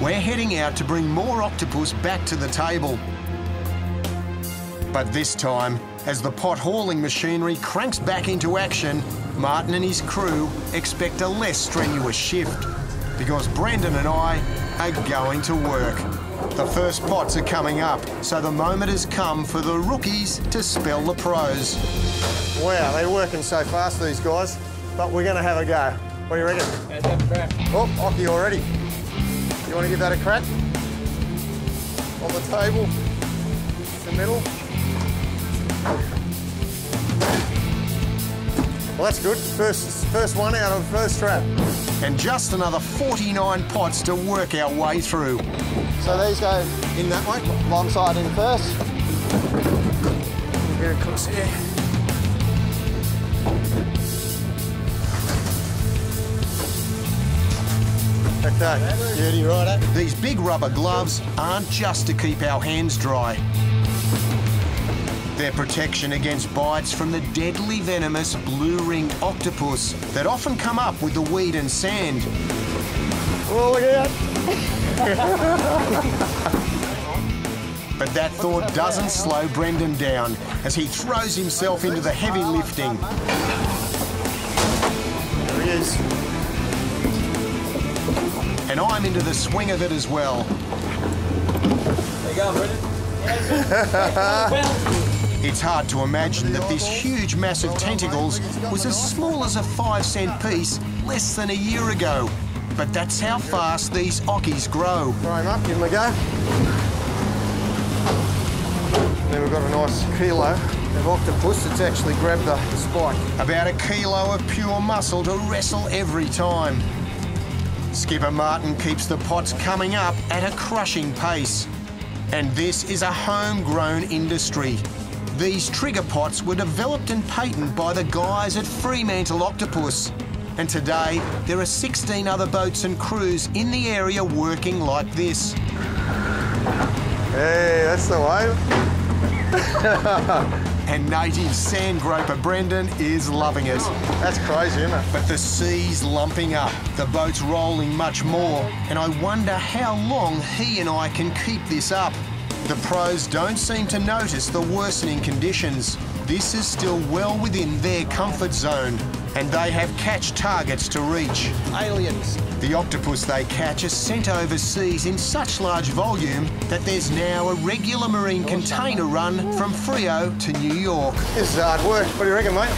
we're heading out to bring more octopus back to the table. But this time, as the pot hauling machinery cranks back into action, Martin and his crew expect a less strenuous shift, because Brendan and I are going to work. The first pots are coming up, so the moment has come for the rookies to spell the pros. Wow, they're working so fast, these guys, but we're going to have a go. What do you reckon? Let's have a crack. Oh, Ockie already. You want to give that a crack? On the table, the middle. Well, that's good. First one out of the first trap. And just another 49 pots to work our way through. So these go in that way, long side in first. Get across here. Okay, beauty, righto. These big rubber gloves aren't just to keep our hands dry. They're protection against bites from the deadly venomous blue-ringed octopus that often come up with the weed and sand. Oh, look out. But that thought doesn't slow Brendan down as he throws himself into the heavy lifting. There he is. And I'm into the swing of it as well. There you go, Brendan. It's hard to imagine that this huge mass of tentacles was as small as a 5-cent piece less than a year ago. But that's how fast these ockies grow. Throw him up, give him a go. Then we've got a nice kilo of octopus that's actually grabbed the spike. About a kilo of pure muscle to wrestle every time. Skipper Martin keeps the pots coming up at a crushing pace. And this is a homegrown industry. These trigger pots were developed and patented by the guys at Fremantle Octopus. And today, there are 16 other boats and crews in the area working like this. Hey, that's the way. And native sand groper Brendan is loving it. That's crazy, isn't it? But the sea's lumping up, the boat's rolling much more, and I wonder how long he and I can keep this up. The pros don't seem to notice the worsening conditions. This is still well within their comfort zone, and they have catch targets to reach. Aliens. The octopus they catch are sent overseas in such large volume that there's now a regular marine container run from Freo to New York. This is hard work. What do you reckon, mate?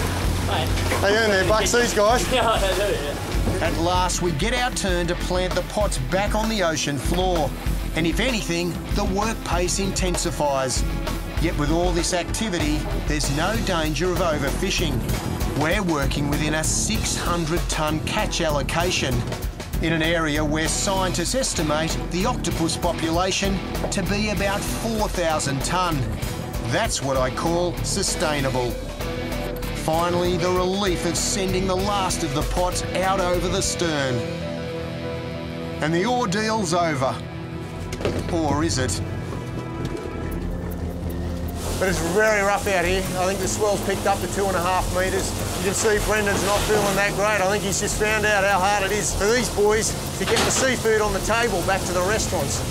Mate. They earn their bucks, these guys. Yeah, they do, yeah. At last, we get our turn to plant the pots back on the ocean floor. And if anything, the work pace intensifies. Yet with all this activity, there's no danger of overfishing. We're working within a 600-tonne catch allocation in an area where scientists estimate the octopus population to be about 4,000 tonne. That's what I call sustainable. Finally, the relief of sending the last of the pots out over the stern. And the ordeal's over. Or is it? But it's very rough out here. I think the swell's picked up to 2.5 metres. You can see Brendan's not feeling that great. I think he's just found out how hard it is for these boys to get the seafood on the table back to the restaurants.